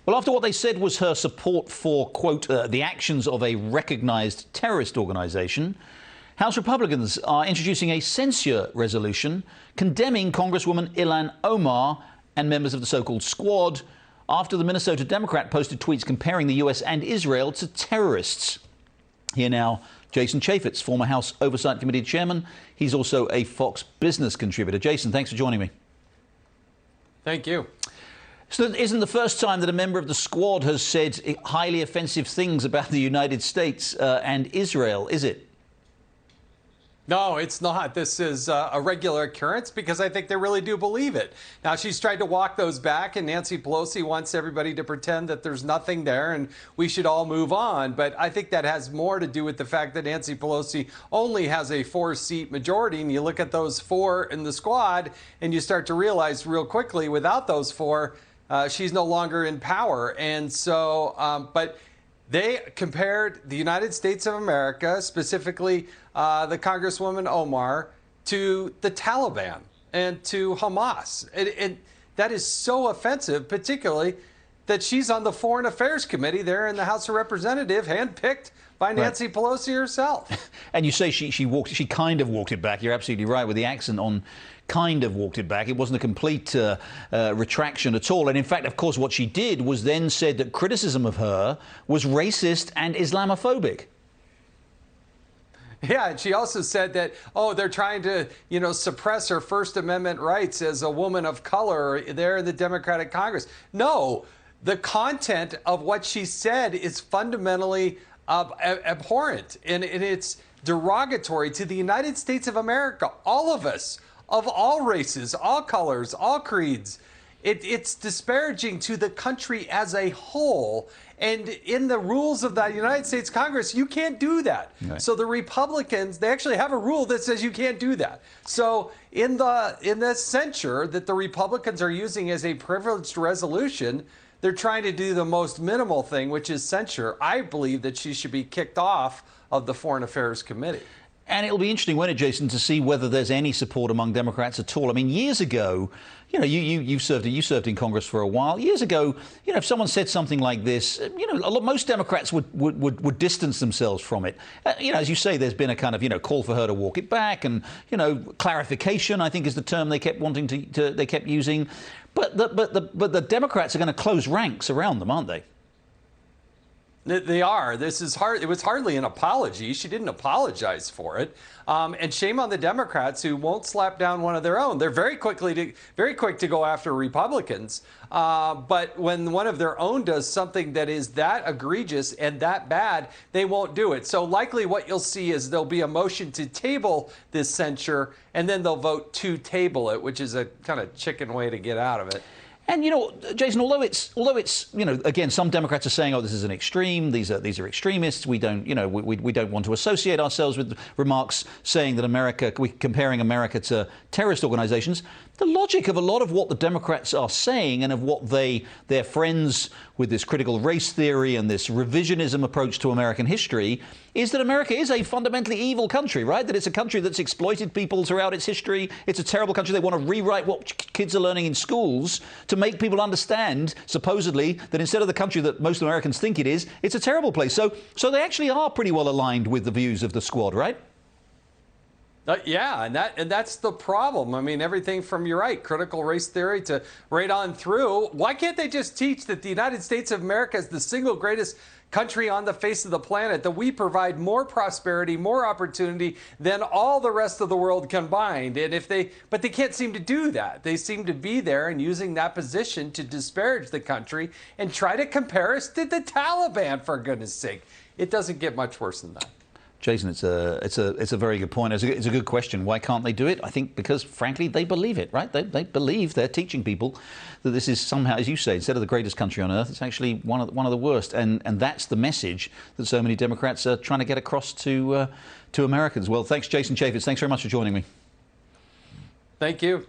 Well, after what they said was her support for, quote, the actions of a recognized terrorist organization, House Republicans are introducing a censure resolution condemning Congresswoman Ilhan Omar and members of the so-called squad after the Minnesota Democrat posted tweets comparing the U.S. and Israel to terrorists. Here now, Jason Chaffetz, former House Oversight Committee chairman. He's also a Fox Business contributor. Jason, thanks for joining me. Thank you. So it isn't the first time that a member of the squad has said highly offensive things about the United States and Israel, is it? No, it's not. This is a regular occurrence because I think they really do believe it. Now, she's tried to walk those back, and Nancy Pelosi wants everybody to pretend that there's nothing there and we should all move on. But I think that has more to do with the fact that Nancy Pelosi only has a 4-seat majority. And you look at those 4 in the squad and you start to realize real quickly without those 4, she's no longer in power. And so, but they compared the United States of America, specifically the Congresswoman Omar, to the Taliban and to Hamas. And that is so offensive, particularly that she's on the Foreign Affairs Committee there in the House of Representatives, handpicked by Nancy Pelosi herself. And you say she kind of walked it back. You're absolutely right with the accent on kind of walked it back. It wasn't a complete retraction at all. And in fact, of course, what she did was then said that criticism of her was racist and Islamophobic. Yeah, and she also said that, oh, they're trying to, suppress her First Amendment rights as a woman of color there in the Democratic Congress. No, the content of what she said is fundamentally abhorrent, and it's derogatory to the United States of America, all of us, of all races, all colors, all creeds. It's disparaging to the country as a whole. And in the rules of the United States Congress, you can't do that. Right. So the Republicans, they actually have a rule that says you can't do that. So in the censure that the Republicans are using as a privileged resolution, they're trying to do the most minimal thing, which is censure. I believe that she should be kicked off of the Foreign Affairs Committee. And it'll be interesting, won't it, Jason, to see whether there's any support among Democrats at all. I mean, years ago, you served in Congress for a while. Years ago, if someone said something like this, most Democrats would distance themselves from it. As you say, there's been a kind of call for her to walk it back, and clarification, I think, is the term they kept they kept using. But the Democrats are going to close ranks around them, aren't they? They are. This is hard. It was hardly an apology. She didn't apologize for it. And shame on the Democrats who won't slap down one of their own. They're very quick to go after Republicans. But when one of their own does something that is that egregious and that bad, they won't do it. So likely what you'll see is there'll be a motion to table this censure, and then they'll vote to table it, which is a kind of chicken way to get out of it. And Jason, although it's again, some Democrats are saying, oh, this is an extreme. These are extremists. We don't we don't want to associate ourselves with remarks saying that we're comparing America to terrorist organizations. The logic of a lot of what the Democrats are saying and of what their friends with this critical race theory and this revisionism approach to American history is that America is a fundamentally evil country, right? That it's a country that's exploited people throughout its history. It's a terrible country. They want to rewrite what kids are learning in schools to make people understand, supposedly, that instead of the country that most Americans think it is, it's a terrible place. So they actually are pretty well aligned with the views of the squad, right? Yeah, and that's the problem. I mean, everything from, you're right, critical race theory to right on through. Why can't they just teach that the United States of America is the single greatest country on the face of the planet, that we provide more prosperity, more opportunity than all the rest of the world combined? And but they can't seem to do that. They seem to be there and using that position to disparage the country and try to compare us to the Taliban, for goodness sake. It doesn't get much worse than that. Jason, it's a very good point. It's a good question. Why can't they do it? I think because, frankly, they believe it, right? They believe they're teaching people that this is somehow, as you say, instead of the greatest country on earth, it's actually one of the worst. And that's the message that so many Democrats are trying to get across to Americans. Well, thanks, Jason Chaffetz. Thanks very much for joining me. Thank you.